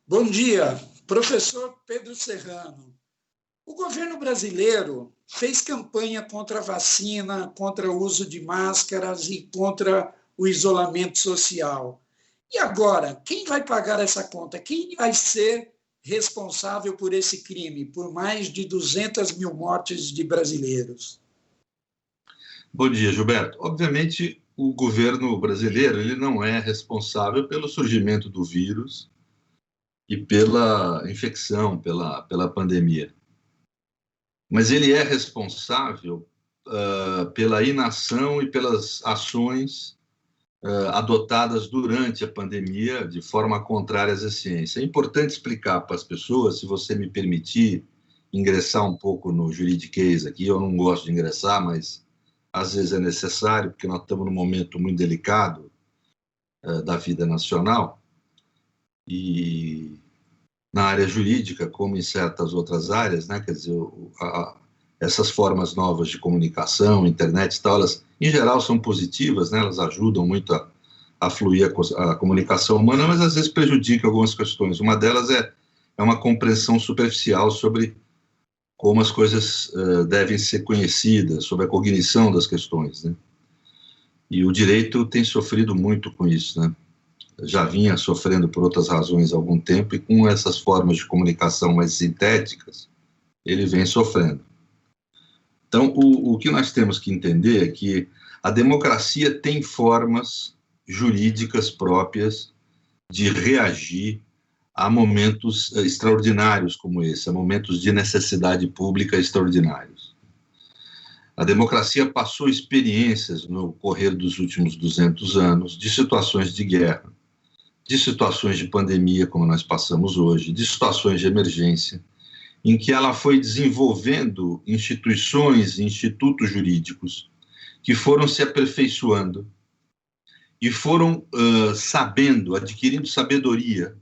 Bom dia, professor Pedro Serrano. O governo brasileiro fez campanha contra a vacina, contra o uso de máscaras e contra o isolamento social. E agora, quem vai pagar essa conta? Quem vai ser responsável por esse crime, por mais de 200 mil mortes de brasileiros? Bom dia, Gilberto. Obviamente, o governo brasileiro ele não é responsável pelo surgimento do vírus e pela infecção, pela pandemia. Mas ele é responsável pela inação e pelas ações adotadas durante a pandemia de forma contrária à ciência. É importante explicar para as pessoas, se você me permitir ingressar um pouco no juridiquês aqui, eu não gosto de ingressar, mas às vezes é necessário, porque nós estamos num momento muito delicado da vida nacional, e na área jurídica, como em certas outras áreas, né, quer dizer, essas formas novas de comunicação, internet e tal, elas, em geral, são positivas, né, elas ajudam muito a fluir a comunicação humana, mas às vezes prejudicam algumas questões. Uma delas é uma compreensão superficial sobre como as coisas devem ser conhecidas, sobre a cognição das questões, né? E o direito tem sofrido muito com isso, né? Já vinha sofrendo por outras razões há algum tempo, e com essas formas de comunicação mais sintéticas, ele vem sofrendo. Então, o que nós temos que entender é que a democracia tem formas jurídicas próprias de reagir a momentos extraordinários como esse, a momentos de necessidade pública extraordinários. A democracia passou experiências no correr dos últimos 200 anos de situações de guerra, de situações de pandemia, como nós passamos hoje, de situações de emergência, em que ela foi desenvolvendo instituições e institutos jurídicos que foram se aperfeiçoando e foram adquirindo sabedoria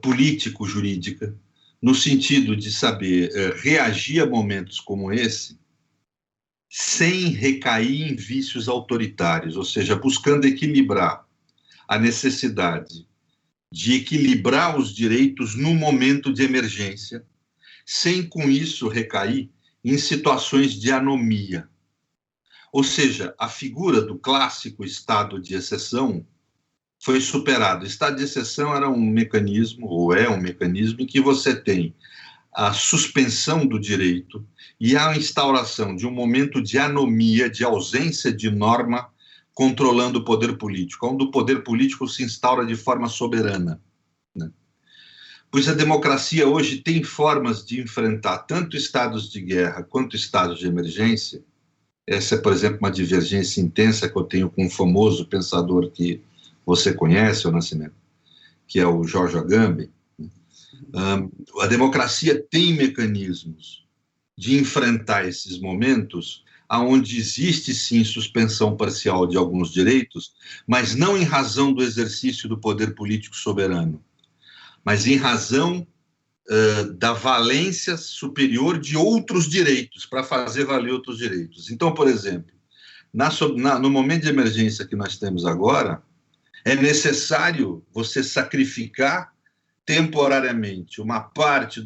político-jurídica, no sentido de saber reagir a momentos como esse, sem recair em vícios autoritários, ou seja, buscando equilibrar a necessidade de equilibrar os direitos no momento de emergência, sem com isso recair em situações de anomia. Ou seja, a figura do clássico estado de exceção foi superado. O estado de exceção era um mecanismo, ou é um mecanismo, em que você tem a suspensão do direito e a instauração de um momento de anomia, de ausência de norma, controlando o poder político, onde o poder político se instaura de forma soberana, né? Pois a democracia hoje tem formas de enfrentar tanto estados de guerra quanto estados de emergência. Essa é, por exemplo, uma divergência intensa que eu tenho com um famoso pensador que você conhece, o Nascimento, que é o George Agamben. A democracia tem mecanismos de enfrentar esses momentos onde existe, sim, suspensão parcial de alguns direitos, mas não em razão do exercício do poder político soberano, mas em razão da valência superior de outros direitos, para fazer valer outros direitos. Então, por exemplo, no momento de emergência que nós temos agora, é necessário você sacrificar temporariamente uma parte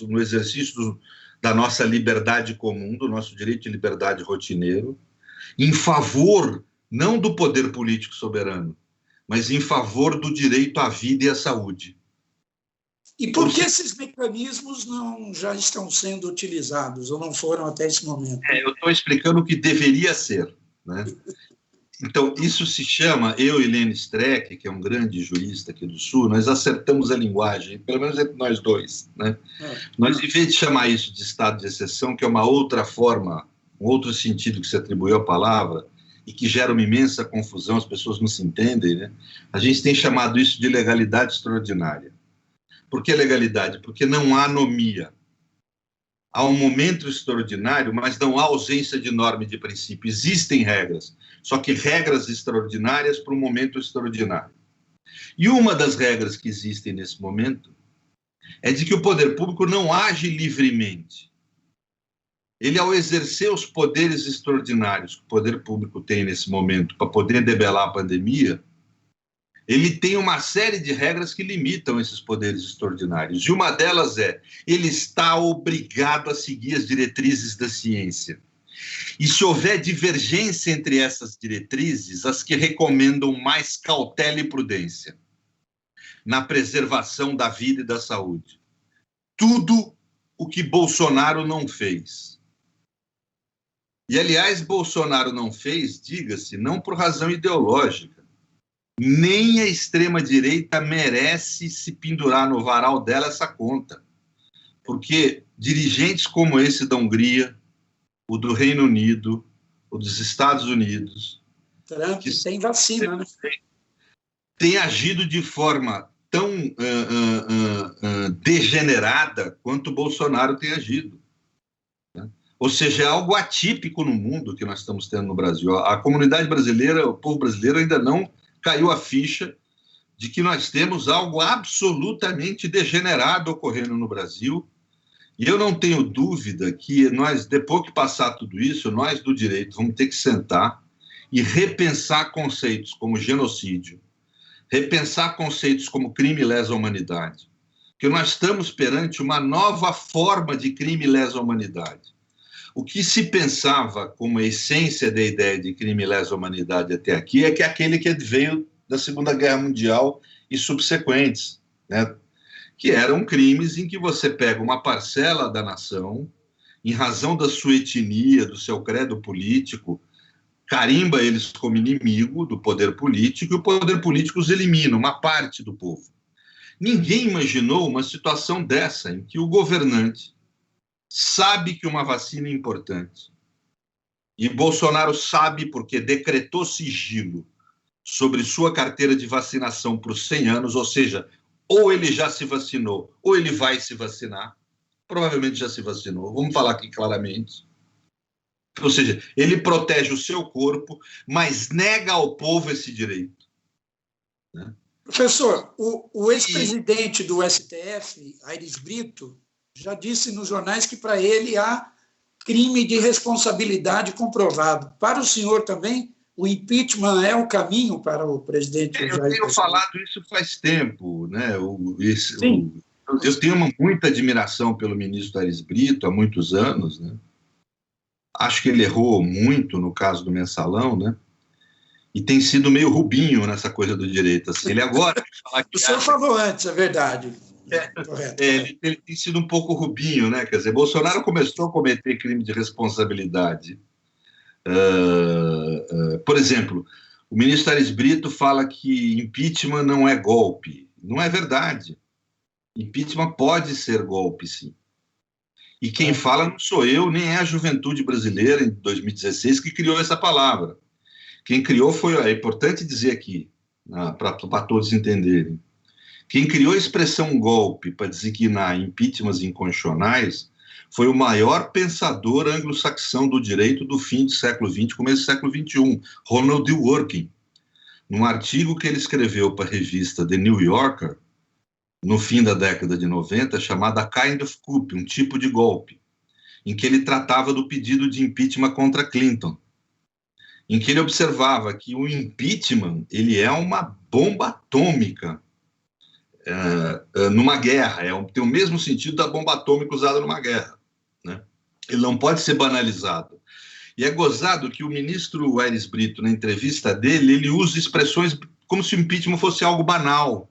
no exercício da nossa liberdade comum, do nosso direito de liberdade rotineiro, em favor não do poder político soberano, mas em favor do direito à vida e à saúde. E por que esses mecanismos não já estão sendo utilizados, ou não foram até esse momento? Eu estou explicando o que deveria ser, né? Então, isso se chama, eu e Lênin Streck, que é um grande jurista aqui do Sul, nós acertamos a linguagem, pelo menos entre nós dois, né? Nós, em vez de chamar isso de estado de exceção, que é uma outra forma, um outro sentido que se atribuiu à palavra, e que gera uma imensa confusão, as pessoas não se entendem, né? A gente tem chamado isso de legalidade extraordinária. Por que legalidade? Porque não há anomia. Há um momento extraordinário, mas não há ausência de norma e de princípio. Existem regras, só que regras extraordinárias para um momento extraordinário. E uma das regras que existem nesse momento é de que o poder público não age livremente. Ele, ao exercer os poderes extraordinários que o poder público tem nesse momento para poder debelar a pandemia, ele tem uma série de regras que limitam esses poderes extraordinários. E uma delas é, ele está obrigado a seguir as diretrizes da ciência. E se houver divergência entre essas diretrizes, as que recomendam mais cautela e prudência na preservação da vida e da saúde. Tudo o que Bolsonaro não fez. E, aliás, Bolsonaro não fez, diga-se, não por razão ideológica. Nem a extrema-direita merece se pendurar no varal dela essa conta. Porque dirigentes como esse da Hungria, o do Reino Unido, o dos Estados Unidos... Trump tem vacina, né? Tem agido de forma tão degenerada quanto o Bolsonaro tem agido. Né? Ou seja, é algo atípico no mundo que nós estamos tendo no Brasil. A comunidade brasileira, o povo brasileiro ainda não caiu a ficha de que nós temos algo absolutamente degenerado ocorrendo no Brasil. E eu não tenho dúvida que nós, depois que passar tudo isso, nós do direito vamos ter que sentar e repensar conceitos como genocídio, repensar conceitos como crime lesa humanidade, porque nós estamos perante uma nova forma de crime lesa humanidade. O que se pensava como a essência da ideia de crime lesa humanidade até aqui é que aquele que veio da Segunda Guerra Mundial e subsequentes, né? Que eram crimes em que você pega uma parcela da nação, em razão da sua etnia, do seu credo político, carimba eles como inimigo do poder político, e o poder político os elimina, uma parte do povo. Ninguém imaginou uma situação dessa, em que o governante sabe que uma vacina é importante, e Bolsonaro sabe porque decretou sigilo sobre sua carteira de vacinação por 100 anos, ou seja, ou ele já se vacinou, ou ele vai se vacinar, provavelmente já se vacinou, vamos falar aqui claramente. Ou seja, ele protege o seu corpo, mas nega ao povo esse direito. Né? Professor, o ex-presidente do STF, Aires Brito, já disse nos jornais que para ele há crime de responsabilidade comprovado. Para o senhor também, o impeachment é o caminho para o presidente Jair Bolsonaro? Eu tenho falado isso faz tempo. Né? Eu tenho muita admiração pelo ministro Aires Brito há muitos anos, né? Acho que ele errou muito no caso do Mensalão, né? E tem sido meio Rubinho nessa coisa do direito. Assim. Ele agora... O senhor falou antes, é verdade. Correto. Ele tem sido um pouco Rubinho, né? Quer dizer, Bolsonaro começou a cometer crime de responsabilidade. Por exemplo, o ministro Aires Brito fala que impeachment não é golpe. Não é verdade. Impeachment pode ser golpe, sim. E quem fala não sou eu, nem é a juventude brasileira, em 2016, que criou essa palavra. Quem criou foi, é importante dizer aqui, para todos entenderem, quem criou a expressão golpe para designar impeachments inconstitucionais foi o maior pensador anglo-saxão do direito do fim do século XX, começo do século XXI, Ronald Dworkin. Num artigo que ele escreveu para a revista The New Yorker, no fim da década de 90, chamada Kind of Coup, um tipo de golpe, em que ele tratava do pedido de impeachment contra Clinton, em que ele observava que o impeachment ele é uma bomba atômica numa guerra, tem o mesmo sentido da bomba atômica usada numa guerra. Né? Ele não pode ser banalizado. E é gozado que o ministro Aires Brito, na entrevista dele, ele usa expressões como se o impeachment fosse algo banal.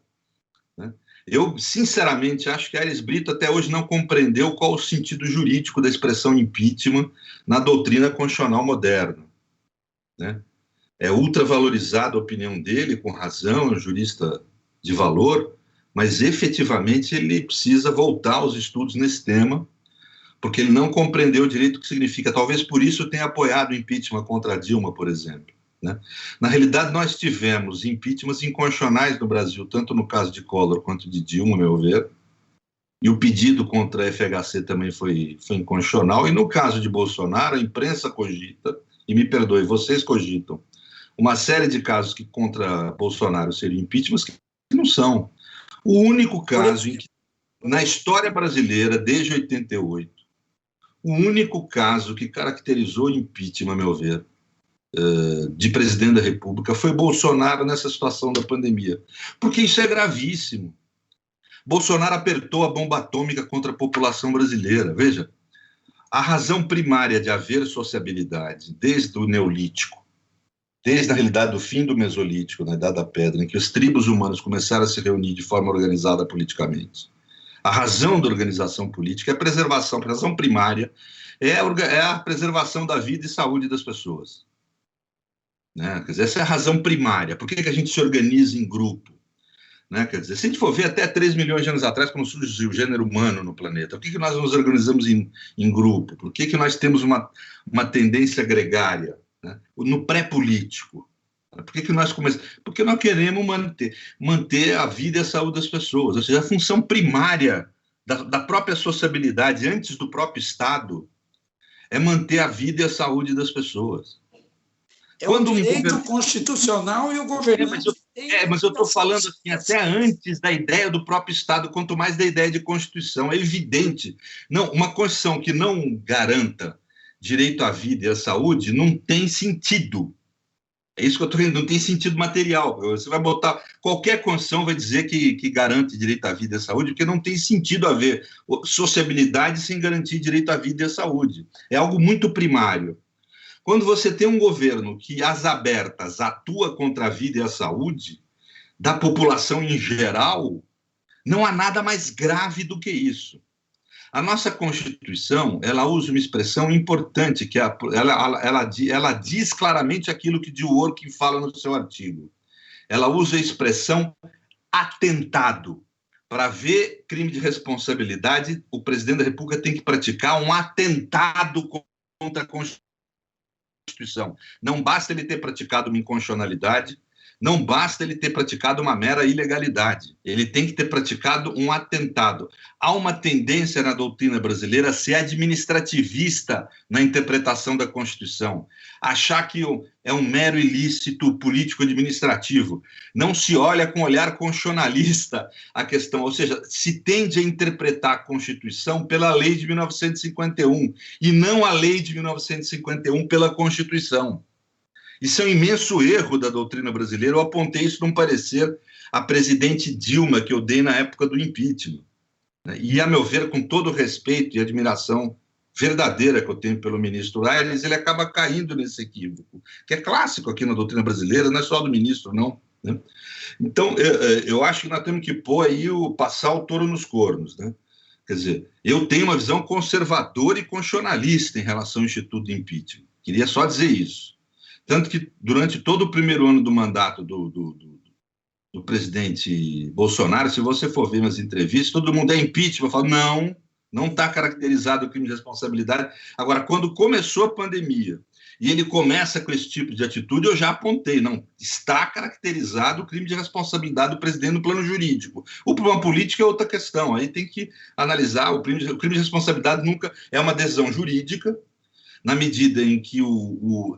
Né? Eu, sinceramente, acho que Aires Brito até hoje não compreendeu qual o sentido jurídico da expressão impeachment na doutrina constitucional moderna. Né? É ultravalorizada a opinião dele, com razão, é um jurista de valor, mas efetivamente ele precisa voltar aos estudos nesse tema, porque ele não compreendeu direito o que significa. Talvez por isso tenha apoiado o impeachment contra a Dilma, por exemplo. Né? Na realidade, nós tivemos impeachments inconstitucionais no Brasil, tanto no caso de Collor quanto de Dilma, a meu ver, e o pedido contra a FHC também foi inconstitucional, e no caso de Bolsonaro, a imprensa cogita, e me perdoe, vocês cogitam, uma série de casos que contra Bolsonaro seriam impeachments que não são. O único caso em que, na história brasileira, desde 88, o único caso que caracterizou impeachment, a meu ver, de presidente da República foi Bolsonaro nessa situação da pandemia, porque isso é gravíssimo. Bolsonaro apertou a bomba atômica contra a população brasileira. Veja, a razão primária de haver sociabilidade, desde o Neolítico, desde, na realidade, o fim do Mesolítico, na Idade da Pedra, em que os tribos humanos começaram a se reunir de forma organizada politicamente, a razão da organização política é a preservação, a razão primária é a preservação da vida e saúde das pessoas. Né? Quer dizer, essa é a razão primária. Por que a gente se organiza em grupo? Né? Quer dizer, se a gente for ver até 3 milhões de anos atrás, quando surgiu o gênero humano no planeta, por que nós nos organizamos em grupo? Por que nós temos uma tendência gregária, né? No pré-político? Por que nós começamos? Porque nós queremos manter a vida e a saúde das pessoas. Ou seja, a função primária da própria sociabilidade, antes do próprio Estado, é manter a vida e a saúde das pessoas. É um direito constitucional e o governante... Mas eu estou falando assim, até antes da ideia do próprio Estado, quanto mais da ideia de Constituição. É evidente. Não, uma Constituição que não garanta direito à vida e à saúde não tem sentido. É isso que eu estou dizendo, não tem sentido material. Você vai botar... Qualquer Constituição vai dizer que garante direito à vida e à saúde, porque não tem sentido haver sociabilidade sem garantir direito à vida e à saúde. É algo muito primário. Quando você tem um governo que, às abertas, atua contra a vida e a saúde da população em geral, não há nada mais grave do que isso. A nossa Constituição, ela usa uma expressão importante, que ela diz claramente aquilo que Dworkin fala no seu artigo. Ela usa a expressão atentado. Para haver crime de responsabilidade, o presidente da República tem que praticar um atentado contra a Constituição. Não basta ele ter praticado uma inconstitucionalidade, não basta ele ter praticado uma mera ilegalidade. Ele tem que ter praticado um atentado. Há uma tendência na doutrina brasileira a ser administrativista na interpretação da Constituição, achar que é um mero ilícito político-administrativo. Não se olha com olhar constitucionalista a questão, ou seja, se tende a interpretar a Constituição pela lei de 1951 e não a lei de 1951 pela Constituição. Isso é um imenso erro da doutrina brasileira. Eu apontei isso num parecer à presidente Dilma, que eu dei na época do impeachment. E, a meu ver, com todo o respeito e admiração verdadeira que eu tenho pelo ministro Aires, ele acaba caindo nesse equívoco, que é clássico aqui na doutrina brasileira, não é só do ministro, não. Né? Então, eu acho que nós temos que pôr aí passar o touro nos cornos. Né? Quer dizer, eu tenho uma visão conservadora e constitucionalista em relação ao Instituto de Impeachment. Queria só dizer isso. Tanto que, durante todo o primeiro ano do mandato do presidente Bolsonaro, se você for ver nas entrevistas, todo mundo é impeachment. Eu falo, não está caracterizado o crime de responsabilidade. Agora, quando começou a pandemia e ele começa com esse tipo de atitude, eu já apontei, não, está caracterizado o crime de responsabilidade do presidente no plano jurídico. O problema político é outra questão, aí tem que analisar. O crime de responsabilidade nunca é uma decisão jurídica, na medida em que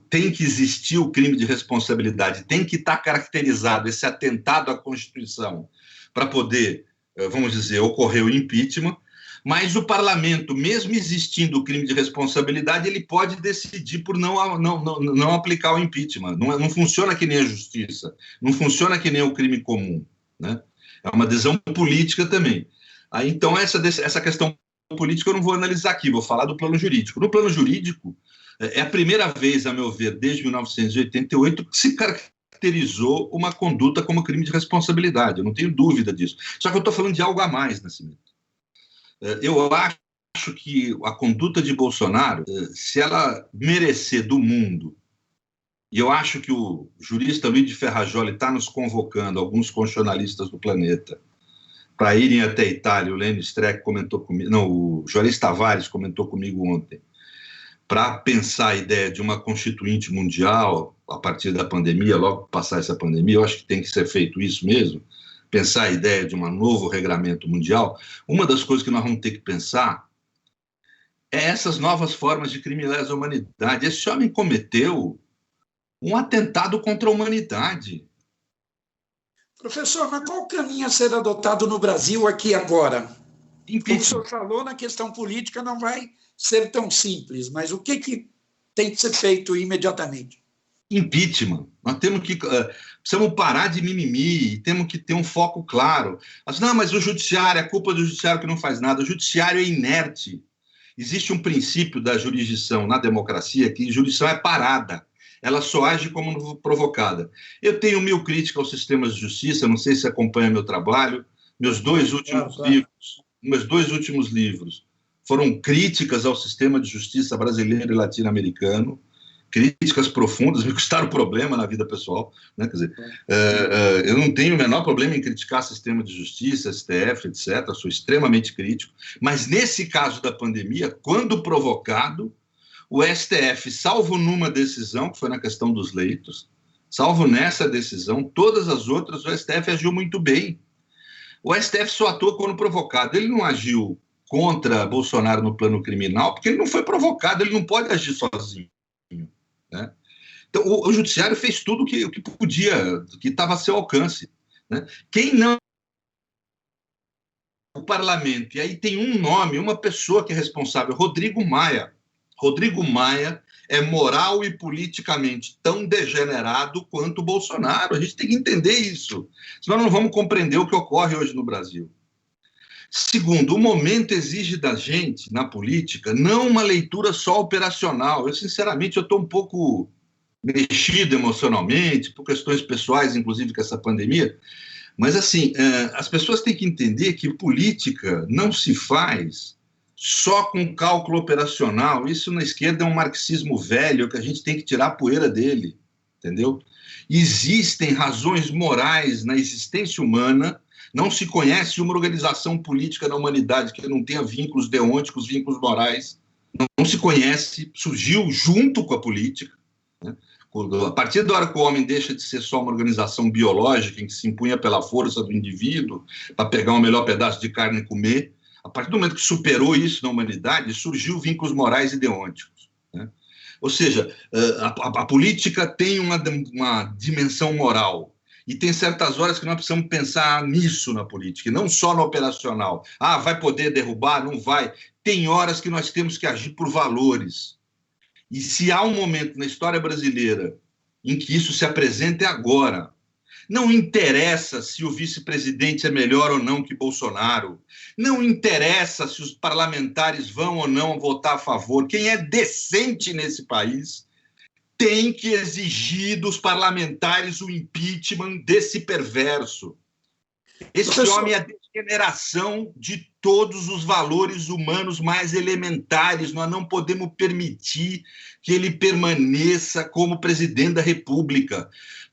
tem que existir o crime de responsabilidade, tem que estar caracterizado esse atentado à Constituição para poder, vamos dizer, ocorrer o impeachment, mas o parlamento, mesmo existindo o crime de responsabilidade, ele pode decidir por não aplicar o impeachment. Não funciona que nem a justiça, não funciona que nem o crime comum. Né? É uma decisão política também. Aí, então, essa questão política eu não vou analisar aqui, vou falar do plano jurídico. No plano jurídico, é a primeira vez, a meu ver, desde 1988, que se caracterizou uma conduta como crime de responsabilidade. Eu não tenho dúvida disso. Só que eu estou falando de algo a mais, Nascimento. Eu acho que a conduta de Bolsonaro, se ela merecer do mundo, e eu acho que o jurista Luiz de Ferrajoli está nos convocando, alguns constitucionalistas do planeta, para irem até a Itália. O Lênin Streck comentou comigo, não, o Juarez Tavares comentou comigo ontem, para pensar a ideia de uma constituinte mundial a partir da pandemia, logo passar essa pandemia. Eu acho que tem que ser feito isso mesmo, pensar a ideia de um novo regramento mundial. Uma das coisas que nós vamos ter que pensar é essas novas formas de crime lesa humanidade. Esse homem cometeu um atentado contra a humanidade. Professor, mas qual o caminho a ser adotado no Brasil aqui agora? Como o senhor falou, na questão política não vai ser tão simples, mas o que tem que ser feito imediatamente? impeachment. Nós temos que precisamos parar de mimimi, temos que ter um foco claro. Não, mas o judiciário, é culpa do judiciário que não faz nada. O judiciário é inerte. Existe um princípio da jurisdição na democracia que a jurisdição é parada. Ela só age como provocada. Eu tenho 1000 críticas ao sistema de justiça, não sei se acompanha meu trabalho. Meus dois últimos livros foram críticas ao sistema de justiça brasileiro e latino-americano, críticas profundas, me custaram problema na vida pessoal, né? Quer dizer, eu não tenho o menor problema em criticar sistema de justiça, STF, etc., sou extremamente crítico, mas nesse caso da pandemia, quando provocado, o STF, salvo numa decisão, que foi na questão dos leitos, salvo nessa decisão, todas as outras, o STF agiu muito bem. O STF só atuou quando provocado, ele não agiu contra Bolsonaro no plano criminal, porque ele não foi provocado, ele não pode agir sozinho. Né? Então, o judiciário fez tudo o que podia, que estava a seu alcance. Né? Quem não... O parlamento, e aí tem um nome, uma pessoa que é responsável, Rodrigo Maia. Rodrigo Maia é moral e politicamente tão degenerado quanto o Bolsonaro. A gente tem que entender isso, senão não vamos compreender o que ocorre hoje no Brasil. Segundo, o momento exige da gente, na política, não uma leitura só operacional. Eu, sinceramente, estou um pouco mexido emocionalmente, por questões pessoais, inclusive com essa pandemia, mas, assim, as pessoas têm que entender que política não se faz só com cálculo operacional. Isso na esquerda é um marxismo velho que a gente tem que tirar a poeira dele, entendeu? Existem razões morais na existência humana. Não se conhece uma organização política na humanidade que não tenha vínculos deônticos, vínculos morais. Não se conhece, surgiu junto com a política. Né? A partir da hora que o homem deixa de ser só uma organização biológica, em que se impunha pela força do indivíduo, para pegar o melhor pedaço de carne e comer, a partir do momento que superou isso na humanidade, surgiu vínculos morais e deônticos. Né? Ou seja, a política tem uma dimensão moral. E tem certas horas que nós precisamos pensar nisso na política, e não só no operacional. Ah, vai poder derrubar? Não vai. Tem horas que nós temos que agir por valores. E se há um momento na história brasileira em que isso se apresenta, é agora. Não interessa se o vice-presidente é melhor ou não que Bolsonaro. Não interessa se os parlamentares vão ou não votar a favor. Quem é decente nesse país tem que exigir dos parlamentares o impeachment desse perverso. Esse homem é a degeneração de todos os valores humanos mais elementares. Nós não podemos permitir que ele permaneça como presidente da República.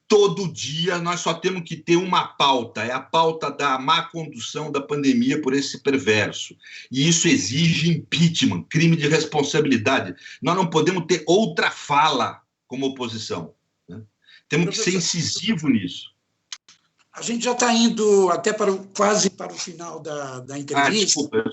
Todo dia nós só temos que ter uma pauta, é a pauta da má condução da pandemia por esse perverso. E isso exige impeachment, crime de responsabilidade. Nós não podemos ter outra fala como oposição. Né? Temos que ser incisivo nisso. A gente já está indo até quase para o final da entrevista. Desculpa,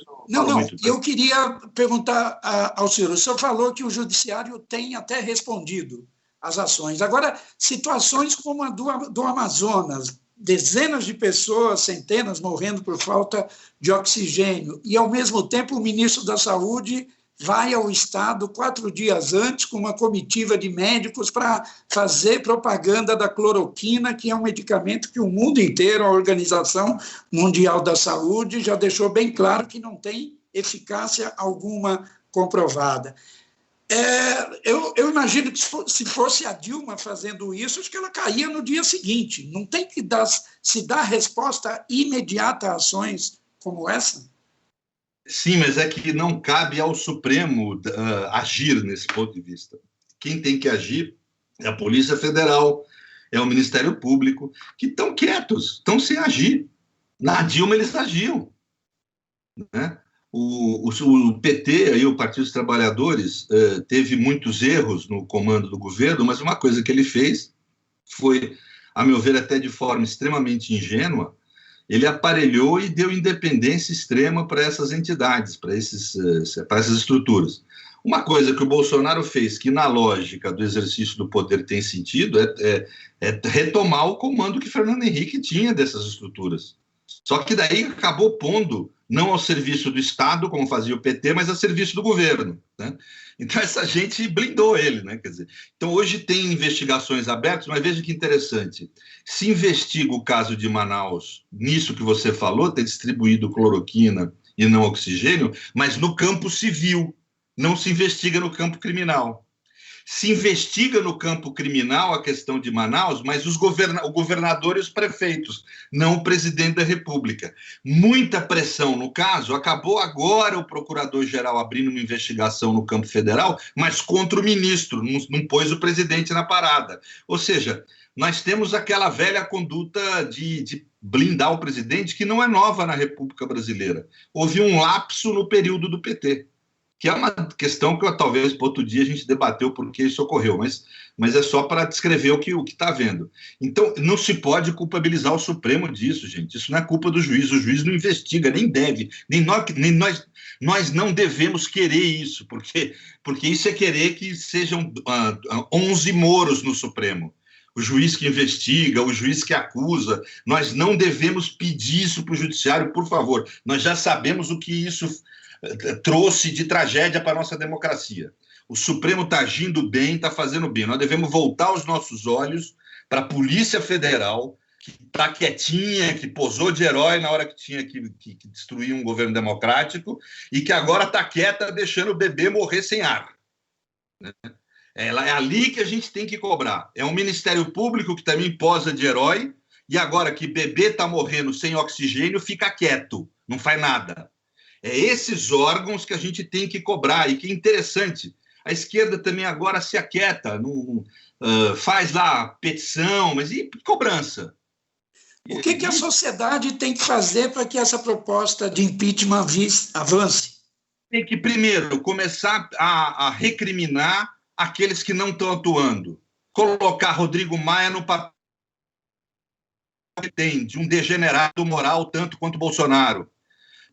eu queria perguntar ao senhor. O senhor falou que o judiciário tem até respondido às ações. Agora, situações como a do Amazonas, dezenas de pessoas, centenas, morrendo por falta de oxigênio, e, ao mesmo tempo, o ministro da Saúde vai ao Estado 4 dias antes com uma comitiva de médicos para fazer propaganda da cloroquina, que é um medicamento que o mundo inteiro, a Organização Mundial da Saúde, já deixou bem claro que não tem eficácia alguma comprovada. Eu imagino que se fosse a Dilma fazendo isso, acho que ela caía no dia seguinte. Não tem que se dar resposta imediata a ações como essa? Sim, mas é que não cabe ao Supremo agir nesse ponto de vista. Quem tem que agir é a Polícia Federal, é o Ministério Público, que estão quietos, estão sem agir. Na Dilma eles agiam. Né? O PT, aí, o Partido dos Trabalhadores, teve muitos erros no comando do governo, mas uma coisa que ele fez foi, a meu ver, até de forma extremamente ingênua, ele aparelhou e deu independência extrema para essas entidades, para essas estruturas. Uma coisa que o Bolsonaro fez, que na lógica do exercício do poder tem sentido, é retomar o comando que Fernando Henrique tinha dessas estruturas. Só que daí acabou pondo não ao serviço do Estado, como fazia o PT, mas a serviço do governo, né? Então, essa gente blindou ele, né? Quer dizer, então, hoje tem investigações abertas, mas veja que interessante. Se investiga o caso de Manaus, nisso que você falou, ter distribuído cloroquina e não oxigênio, mas no campo civil, não se investiga no campo criminal. Se investiga no campo criminal a questão de Manaus, mas o governador e os prefeitos, não o presidente da República. Muita pressão no caso. Acabou agora o procurador-geral abrindo uma investigação no campo federal, mas contra o ministro, não pôs o presidente na parada. Ou seja, nós temos aquela velha conduta de blindar o presidente, que não é nova na República Brasileira. Houve um lapso no período do PT, que é uma questão que talvez para outro dia a gente debateu por que isso ocorreu, mas é só para descrever o que está vendo. Então, não se pode culpabilizar o Supremo disso, gente. Isso não é culpa do juiz. O juiz não investiga, nem deve, nem nós não devemos querer isso, porque isso é querer que sejam 11 Moros no Supremo. O juiz que investiga, o juiz que acusa. Nós não devemos pedir isso para o judiciário, por favor. Nós já sabemos o que isso trouxe de tragédia para a nossa democracia. O Supremo está agindo bem, está fazendo bem. Nós devemos voltar os nossos olhos para a Polícia Federal, que está quietinha, que posou de herói na hora que tinha que destruir um governo democrático e que agora está quieta, deixando o bebê morrer sem ar. É ali que a gente tem que cobrar. É um Ministério Público que também posa de herói e agora que bebê está morrendo sem oxigênio, fica quieto, não faz nada. É esses órgãos que a gente tem que cobrar. E que interessante, a esquerda também agora se aquieta, faz lá petição, mas e cobrança? O que a sociedade tem que fazer para que essa proposta de impeachment avance? Tem que, primeiro, começar a recriminar aqueles que não estão atuando. Colocar Rodrigo Maia no papel que tem, de um degenerado moral tanto quanto Bolsonaro.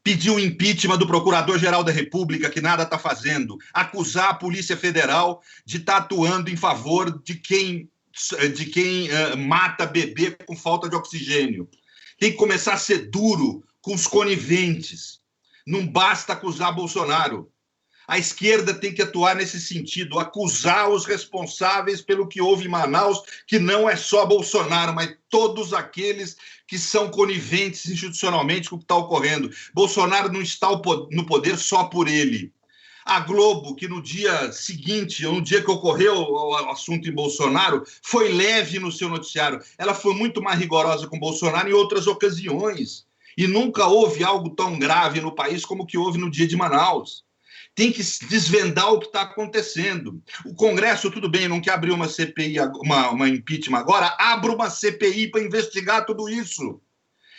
Pedir o impeachment do Procurador-Geral da República, que nada está fazendo, acusar a Polícia Federal de estar atuando em favor de quem mata bebê com falta de oxigênio. Tem que começar a ser duro com os coniventes. Não basta acusar Bolsonaro. A esquerda tem que atuar nesse sentido, acusar os responsáveis pelo que houve em Manaus, que não é só Bolsonaro, mas todos aqueles que são coniventes institucionalmente com o que está ocorrendo. Bolsonaro não está no poder só por ele. A Globo, que no dia seguinte, no dia que ocorreu o assunto em Bolsonaro, foi leve no seu noticiário. Ela foi muito mais rigorosa com Bolsonaro em outras ocasiões. E nunca houve algo tão grave no país como o que houve no dia de Manaus. Tem que desvendar o que está acontecendo. O Congresso, tudo bem, não quer abrir uma CPI, uma impeachment agora, abra uma CPI para investigar tudo isso.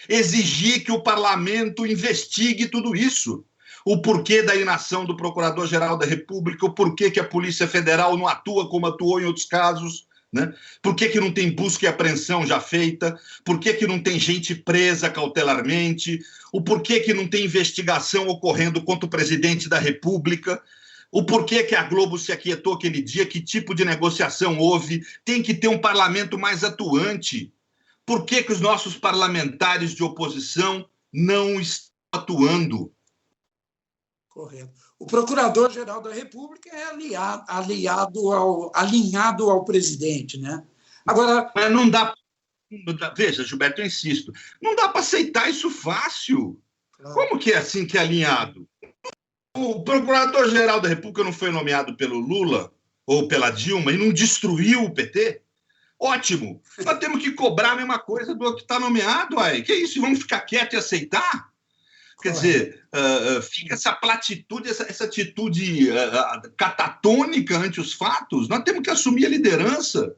Exigir que o parlamento investigue tudo isso. O porquê da inação do Procurador-Geral da República, o porquê que a Polícia Federal não atua como atuou em outros casos, né? Por que não tem busca e apreensão já feita? Por que não tem gente presa cautelarmente? O porquê que não tem investigação ocorrendo contra o presidente da República? O porquê que a Globo se aquietou aquele dia? Que tipo de negociação houve? Tem que ter um parlamento mais atuante. Por que os nossos parlamentares de oposição não estão atuando? Correto. O Procurador-Geral da República é alinhado ao presidente, né? Agora, mas não dá. Veja, Gilberto, eu insisto, não dá para aceitar isso fácil. Claro. Como que é assim que é alinhado? O Procurador-Geral da República não foi nomeado pelo Lula ou pela Dilma e não destruiu o PT? Ótimo. Nós temos que cobrar a mesma coisa do que está nomeado, aí. Que isso? Vamos ficar quietos e aceitar? Quer dizer, fica essa platitude, essa atitude catatônica ante os fatos. Nós temos que assumir a liderança.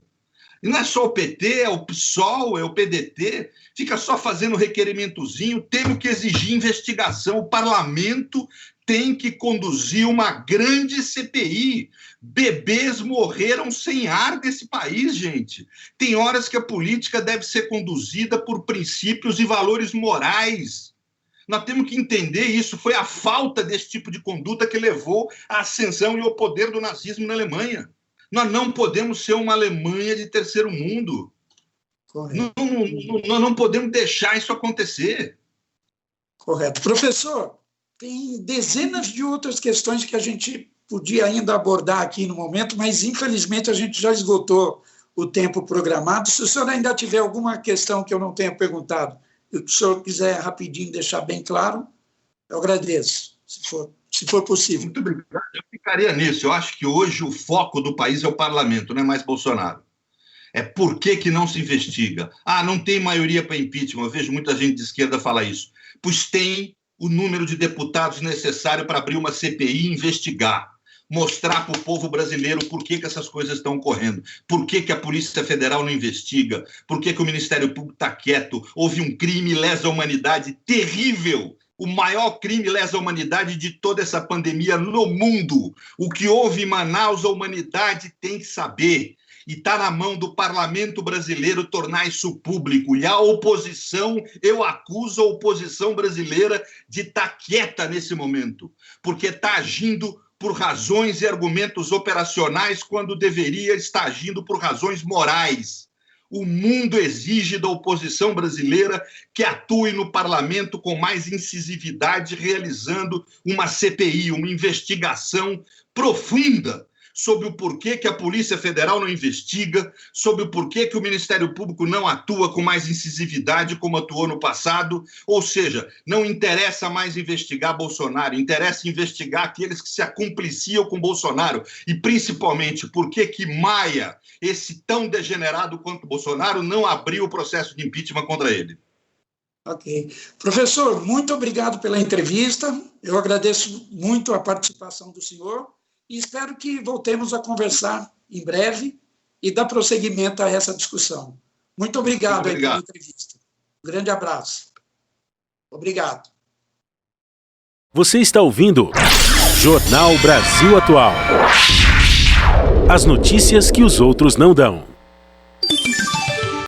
E não é só o PT, é o PSOL, é o PDT. Fica só fazendo requerimentozinho. Temos que exigir investigação. O parlamento tem que conduzir uma grande CPI. Bebês morreram sem ar desse país, gente. Tem horas que a política deve ser conduzida por princípios e valores morais. Nós temos que entender isso. Foi a falta desse tipo de conduta que levou à ascensão e ao poder do nazismo na Alemanha. Nós não podemos ser uma Alemanha de terceiro mundo. Nós não podemos deixar isso acontecer. Correto. Professor, tem dezenas de outras questões que a gente podia ainda abordar aqui no momento, mas infelizmente a gente já esgotou o tempo programado. Se o senhor ainda tiver alguma questão que eu não tenha perguntado, e o senhor quiser rapidinho deixar bem claro, eu agradeço, se for possível. Muito obrigado. Eu ficaria nisso. Eu acho que hoje o foco do país é o parlamento, não é mais Bolsonaro. É por que não se investiga? Não tem maioria para impeachment. Eu vejo muita gente de esquerda falar isso. Pois tem o número de deputados necessário para abrir uma CPI e investigar. Mostrar para o povo brasileiro por que essas coisas estão ocorrendo. Por que a Polícia Federal não investiga. Por que o Ministério Público está quieto. Houve um crime lesa humanidade terrível. O maior crime lesa humanidade de toda essa pandemia no mundo. O que houve em Manaus, a humanidade tem que saber. E está na mão do parlamento brasileiro tornar isso público. E a oposição, eu acuso a oposição brasileira de estar quieta nesse momento, porque está agindo por razões e argumentos operacionais quando deveria estar agindo por razões morais. O mundo exige da oposição brasileira que atue no parlamento com mais incisividade, realizando uma CPI, uma investigação profunda sobre o porquê que a Polícia Federal não investiga, sobre o porquê que o Ministério Público não atua com mais incisividade como atuou no passado. Ou seja, não interessa mais investigar Bolsonaro, interessa investigar aqueles que se acumpliciam com Bolsonaro. E, principalmente, por que Maia, esse tão degenerado quanto Bolsonaro, não abriu o processo de impeachment contra ele. Ok. Professor, muito obrigado pela entrevista. Eu agradeço muito a participação do senhor. E espero que voltemos a conversar em breve e dar prosseguimento a essa discussão. Muito obrigado pela entrevista. Um grande abraço. Obrigado. Você está ouvindo Jornal Brasil Atual. As notícias que os outros não dão.